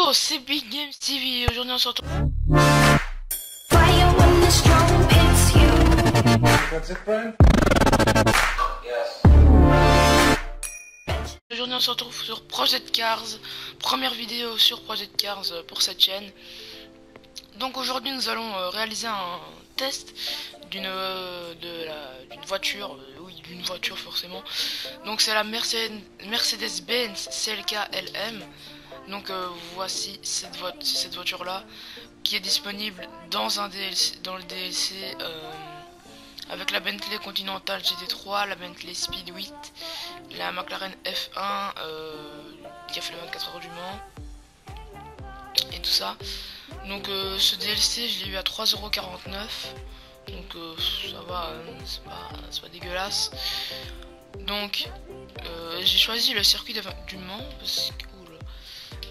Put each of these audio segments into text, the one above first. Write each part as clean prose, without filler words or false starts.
Yo, c'est Big Games TV. Aujourd'hui on se retrouve. That's it, Brian? Yes. Aujourd'hui on se retrouve sur Project Cars. Première vidéo sur Project Cars pour cette chaîne. Donc aujourd'hui nous allons réaliser un test d'une voiture. Oui, d'une voiture forcément. Donc c'est la Mercedes-Benz CLK LM. Donc voici cette voiture là qui est disponible dans un DLC, dans le DLC avec la Bentley Continental GT3, la Bentley Speed 8, la McLaren F1 qui a fait les 24 heures du Mans et tout ça. Donc ce DLC je l'ai eu à 3,49€. Donc ça va, c'est pas dégueulasse. Donc j'ai choisi le circuit du Mans parce que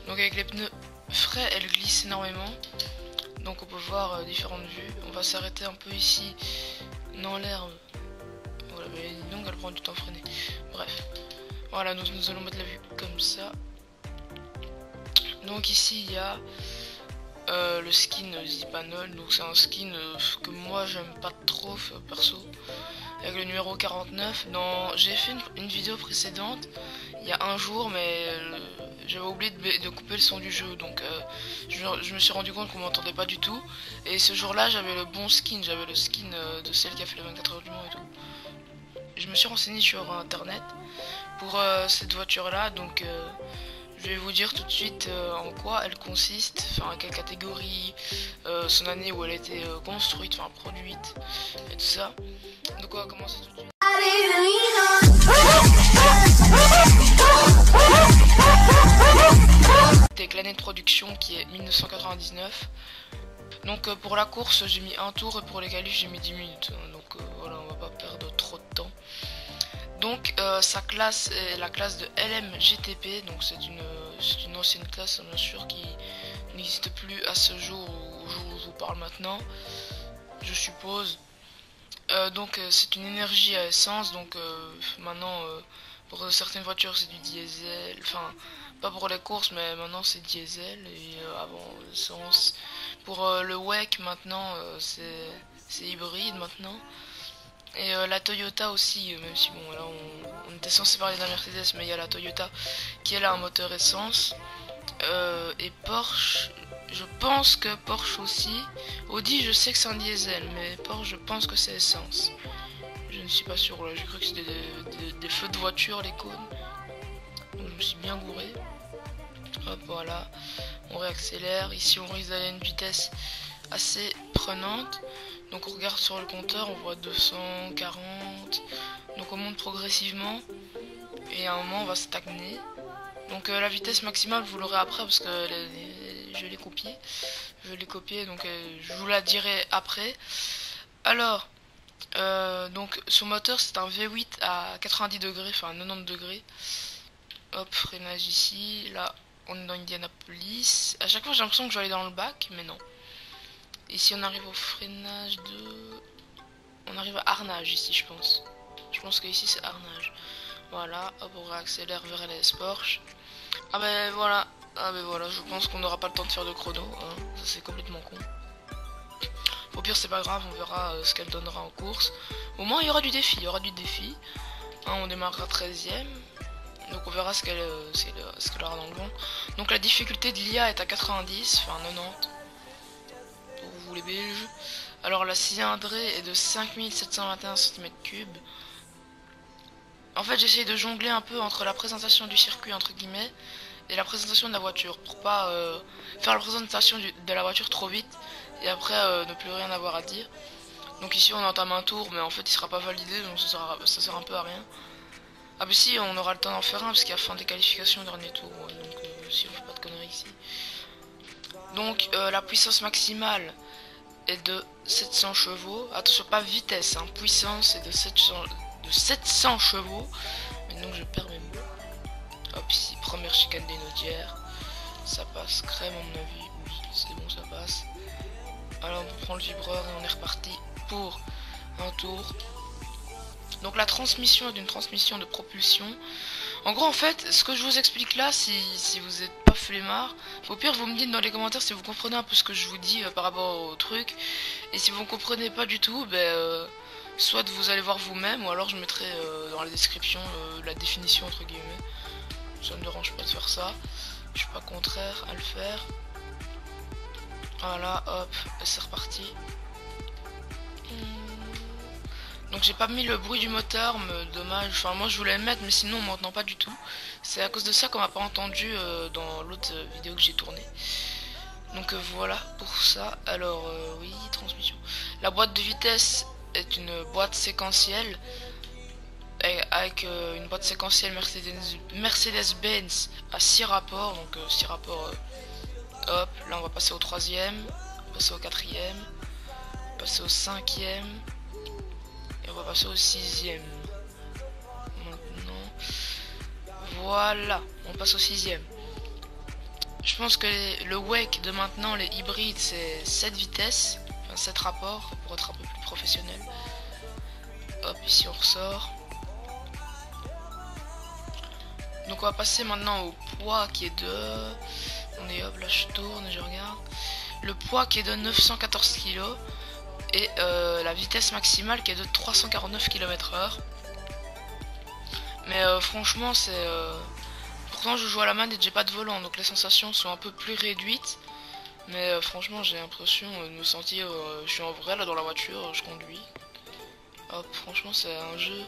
donc avec les pneus frais elle glisse énormément. Donc on peut voir différentes vues. On va s'arrêter un peu ici dans l'herbe. Voilà, mais donc elle prend du temps à freiner. Bref, voilà, nous allons mettre la vue comme ça. Donc ici il y a le skin Zipanol. Donc c'est un skin que moi j'aime pas trop perso, avec le numéro 49. J'ai fait une vidéo précédente il y a un jour, mais j'avais oublié de couper le son du jeu, donc je me suis rendu compte qu'on m'entendait pas du tout. Et ce jour là j'avais le bon skin, j'avais le skin de celle qui a fait les 24 heures du Mans et tout. Je me suis renseigné sur internet pour cette voiture là, donc je vais vous dire tout de suite en quoi elle consiste, enfin à quelle catégorie, son année où elle a été construite, enfin produite et tout ça. Donc on va commencer tout de suite. Avec l'année de production qui est 1999. Donc pour la course j'ai mis un tour et pour les qualifs j'ai mis 10 minutes. Donc voilà, on va pas perdre trop de temps. Donc sa classe est la classe de LMGTP. Donc c'est une ancienne classe bien sûr qui n'existe plus à ce jour, au jour où je vous parle maintenant, je suppose. Donc c'est une énergie à essence. Donc maintenant pour certaines voitures c'est du diesel, enfin pas pour les courses mais maintenant c'est diesel, et avant essence. Pour le WEC maintenant c'est hybride maintenant. Et la Toyota aussi, même si bon là on était censé parler de la Mercedes, mais il y a la Toyota qui elle a un moteur essence. Et Porsche, je pense que Porsche aussi. Audi je sais que c'est un diesel, mais Porsche je pense que c'est essence. Je ne suis pas sûr, là j'ai cru que c'était des feux de voiture les cônes. Donc je me suis bien gouré. Hop voilà, on réaccélère. Ici on risque d'aller à une vitesse assez prenante. Donc on regarde sur le compteur, on voit 240. Donc on monte progressivement et à un moment on va stagner. Donc la vitesse maximale vous l'aurez après parce que je l'ai copié. Donc je vous la dirai après. Alors donc son moteur c'est un V8 à 90 degrés, enfin 90 degrés. Hop, freinage ici. Là on est dans Indianapolis. À chaque fois j'ai l'impression que je vais aller dans le bac, mais non. Ici on arrive au freinage on arrive à Arnage ici, je pense. Je pense que ici c'est Arnage. Voilà, hop, on réaccélère vers les Porsche. Ah ben voilà, je pense qu'on n'aura pas le temps de faire de chrono, hein. Ça c'est complètement con. Au pire c'est pas grave, on verra ce qu'elle donnera en course. Au moins il y aura du défi, hein, on démarrera 13ème. Donc on verra ce qu'elle aura dans le vent. Donc la difficulté de l'IA est à 90, enfin 90 pour vous les Belges. Alors la cylindrée est de 5721 cm3. En fait j'essaye de jongler un peu entre la présentation du circuit entre guillemets et la présentation de la voiture pour pas faire la présentation de la voiture trop vite et après ne plus rien avoir à dire. Donc ici on entame un tour, mais en fait il sera pas validé, donc ça sert un peu à rien. Ah mais si, on aura le temps d'en faire un parce qu'il y a fin des qualifications au dernier tour, ouais, donc si on fait pas de conneries ici. Donc la puissance maximale est de 700 chevaux. Attention, pas vitesse, hein, puissance est de 700 chevaux. Mais donc je perds mes mots. Hop, ici, première chicane des Naudières. Ça passe crème à mon avis. Oui, c'est bon, ça passe. Alors on prend le vibreur et on est reparti pour un tour. Donc la transmission est une transmission de propulsion. En gros, en fait, ce que je vous explique là, si vous n'êtes pas flemmard, au pire, vous me dites dans les commentaires si vous comprenez un peu ce que je vous dis par rapport au truc. Et si vous ne comprenez pas du tout, soit vous allez voir vous-même, ou alors je mettrai dans la description la définition entre guillemets. Ça ne me dérange pas de faire ça. Je suis pas contraire à le faire. Voilà, hop, c'est reparti. Donc j'ai pas mis le bruit du moteur, mais dommage. Enfin moi je voulais le mettre, mais sinon on m'entend pas du tout. C'est à cause de ça qu'on m'a pas entendu dans l'autre vidéo que j'ai tournée. Donc voilà pour ça. Alors oui, transmission. La boîte de vitesse est une boîte séquentielle avec une boîte séquentielle Mercedes-Benz à 6 rapports. Donc 6 rapports. Hop, là on va passer au 3e, passer au 4e, passer au 5e. Et on va passer au 6e. Maintenant. Voilà, on passe au 6e. Je pense que le WEC de maintenant, les hybrides, c'est 7 vitesses. Enfin 7 rapports pour être un peu plus professionnel. Hop, ici on ressort. Donc on va passer maintenant au poids qui est de... On est hop, là je tourne, je regarde. Le poids qui est de 914 kg. Et la vitesse maximale qui est de 349 km/h. Mais franchement c'est... Pourtant je joue à la manette et j'ai pas de volant, donc les sensations sont un peu plus réduites. Mais franchement j'ai l'impression de me sentir... je suis en vrai là dans la voiture, je conduis. Hop, franchement c'est un jeu...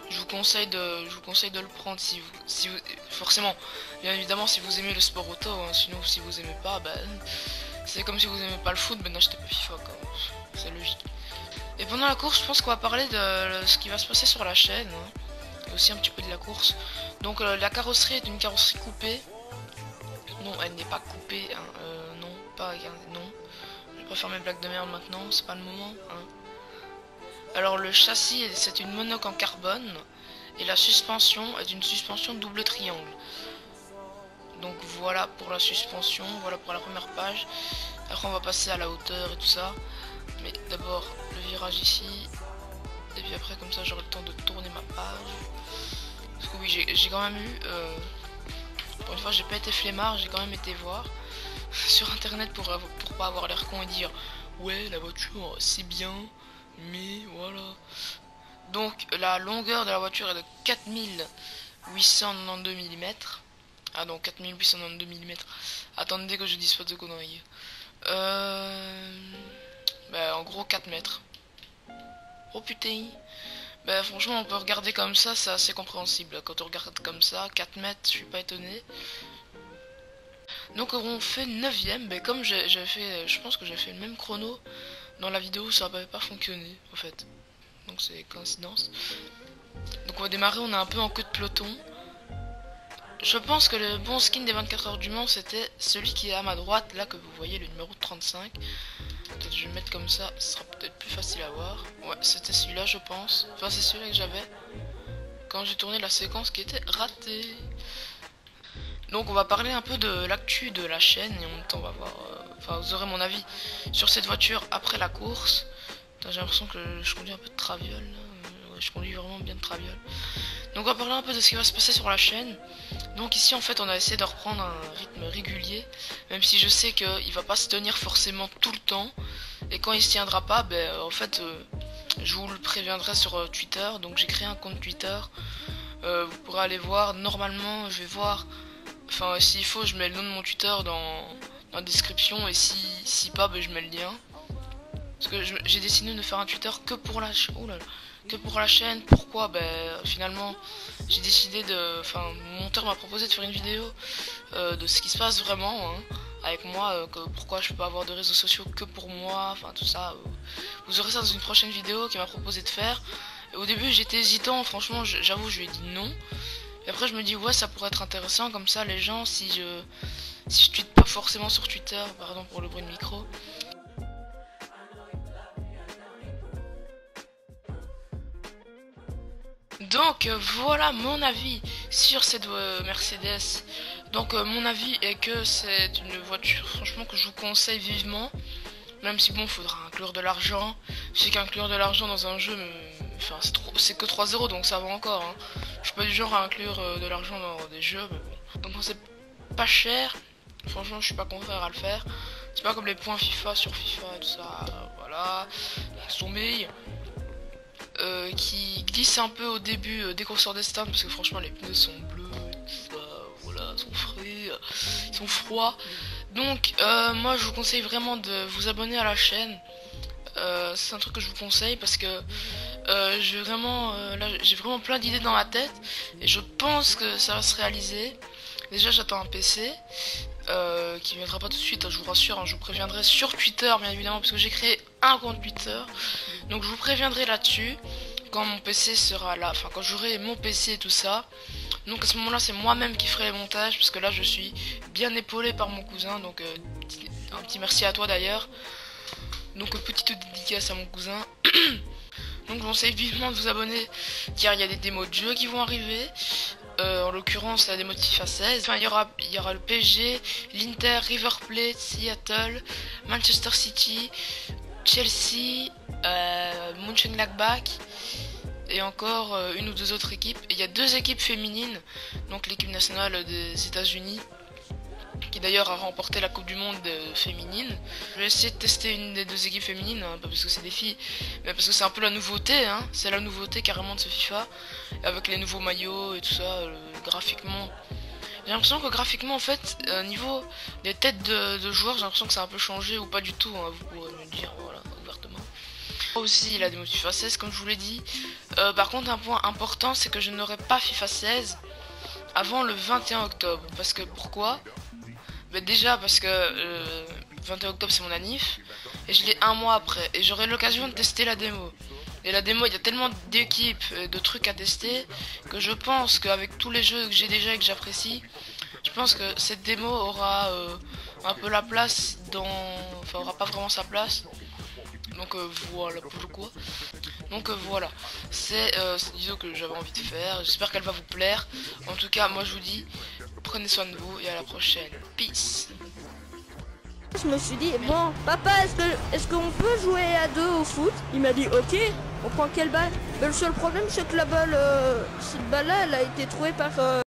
Je vous conseille de le prendre si vous forcément, bien évidemment si vous aimez le sport auto, hein, sinon si vous aimez pas, c'est comme si vous aimez pas le foot, n'achetez pas FIFA quoi. C'est logique. Et pendant la course, je pense qu'on va parler de ce qui va se passer sur la chaîne, hein, et aussi un petit peu de la course. Donc la carrosserie est une carrosserie coupée. Non, elle n'est pas coupée, hein, non, pas non. Je vais pas faire mes blagues de merde maintenant, c'est pas le moment, hein. Alors le châssis c'est une monocoque en carbone et la suspension est une suspension double triangle. Donc voilà pour la suspension, voilà pour la première page. Après on va passer à la hauteur et tout ça. Mais d'abord le virage ici. Et puis après comme ça j'aurai le temps de tourner ma page. Parce que oui j'ai quand même eu... pour une fois j'ai pas été flemmard, j'ai quand même été voir sur internet pour pas avoir l'air con et dire ouais la voiture c'est bien. Mais voilà. Donc la longueur de la voiture est de 4892 mm. Ah non, 4892 mm. Attendez que je dise pas de conneries. En gros 4 mètres. Oh putain. Franchement on peut regarder comme ça, c'est assez compréhensible. Quand on regarde comme ça, 4 mètres, je suis pas étonné. Donc on fait 9ème. Comme j'ai fait, je pense que j'ai fait le même chrono. Dans la vidéo ça n'avait pas fonctionné en fait. Donc c'est coïncidence. Donc on va démarrer, on est un peu en queue de peloton. Je pense que le bon skin des 24 heures du Mans c'était celui qui est à ma droite, là que vous voyez, le numéro 35. Peut-être je vais le mettre comme ça, ce sera peut-être plus facile à voir. Ouais, c'était celui-là je pense. Enfin c'est celui-là que j'avais quand j'ai tourné la séquence qui était ratée. Donc on va parler un peu de l'actu de la chaîne et en même temps on va voir... Enfin vous aurez mon avis sur cette voiture après la course. J'ai l'impression que je conduis un peu de traviole. Ouais, je conduis vraiment bien de traviole. Donc on va parler un peu de ce qui va se passer sur la chaîne. Donc ici en fait on a essayé de reprendre un rythme régulier. Même si je sais qu'il va pas se tenir forcément tout le temps. Et quand il se tiendra pas, en fait je vous le préviendrai sur Twitter. Donc j'ai créé un compte Twitter. Vous pourrez aller voir. Normalement je vais voir... Enfin s'il faut je mets le nom de mon Twitter dans la description. Et si pas je mets le lien. Parce que j'ai décidé de faire un Twitter que pour la chaîne. Pourquoi finalement j'ai décidé de... Enfin mon monteur m'a proposé de faire une vidéo de ce qui se passe vraiment hein, avec moi, pourquoi je peux pas avoir de réseaux sociaux que pour moi, enfin tout ça. Vous aurez ça dans une prochaine vidéo qu'il m'a proposé de faire. Et au début j'étais hésitant, franchement j'avoue je lui ai dit non. Et après je me dis ouais ça pourrait être intéressant comme ça les gens si je tweete pas forcément sur Twitter, pardon pour le bruit de micro. Donc voilà mon avis sur cette Mercedes. Donc mon avis est que c'est une voiture franchement que je vous conseille vivement. Même si bon faudra inclure de l'argent. Je sais qu'inclure de l'argent dans un jeu enfin c'est que 3 € donc ça va encore. Hein. Je suis pas du genre à inclure de l'argent dans des jeux, mais bon. Donc c'est pas cher. Franchement, je suis pas contraire à le faire. C'est pas comme les points FIFA sur FIFA et tout ça. Voilà. Son mail qui glisse un peu au début dès qu'on sort des stands parce que franchement les pneus sont bleus et tout ça. Voilà, sont frais, ils sont froids. Donc moi je vous conseille vraiment de vous abonner à la chaîne. C'est un truc que je vous conseille parce que j'ai vraiment plein d'idées dans la tête et je pense que ça va se réaliser. Déjà j'attends un PC qui ne viendra pas tout de suite, hein, je vous rassure, hein, je vous préviendrai sur Twitter bien évidemment parce que j'ai créé un compte Twitter. Donc je vous préviendrai là-dessus quand mon PC sera là, enfin quand j'aurai mon PC et tout ça. Donc à ce moment là c'est moi-même qui ferai les montages parce que là je suis bien épaulé par mon cousin. Donc un petit merci à toi d'ailleurs. Donc petite dédicace à mon cousin. Donc je vous conseille vivement de vous abonner car il y a des démos de jeux qui vont arriver. En l'occurrence la démo de FIFA 16. Enfin, il y aura le PSG, l'Inter, River Plate, Seattle, Manchester City, Chelsea, Mönchengladbach et encore une ou deux autres équipes. Et il y a 2 équipes féminines, donc l'équipe nationale des États-Unis qui d'ailleurs a remporté la Coupe du Monde féminine. Je vais essayer de tester une des 2 équipes féminines, hein, pas parce que c'est des filles, mais parce que c'est un peu la nouveauté, hein. C'est la nouveauté carrément de ce FIFA, avec les nouveaux maillots et tout ça, graphiquement. J'ai l'impression que graphiquement en fait, niveau des têtes de joueurs, j'ai l'impression que ça a un peu changé ou pas du tout, hein, vous pourrez me dire, voilà, ouvertement. Aussi la démo de FIFA 16 comme je vous l'ai dit. Par contre un point important c'est que je n'aurai pas FIFA 16 avant le 21 octobre. Parce que pourquoi? Déjà parce que 21 octobre c'est mon anniv et je l'ai un mois après et j'aurai l'occasion de tester la démo. Et la démo, il y a tellement d'équipes, de trucs à tester que je pense qu'avec tous les jeux que j'ai déjà et que j'apprécie, je pense que cette démo aura un peu la place dans... Enfin, aura pas vraiment sa place. Donc voilà pourquoi. Donc voilà, c'est disons que j'avais envie de faire. J'espère qu'elle va vous plaire. En tout cas, moi je vous dis, prenez soin de vous et à la prochaine. Peace. Je me suis dit, bon, papa, est-ce qu'on peut jouer à 2 au foot? Il m'a dit, ok, on prend quelle balle? Ben, le seul problème, c'est que la balle, cette balle-là, elle a été trouvée par...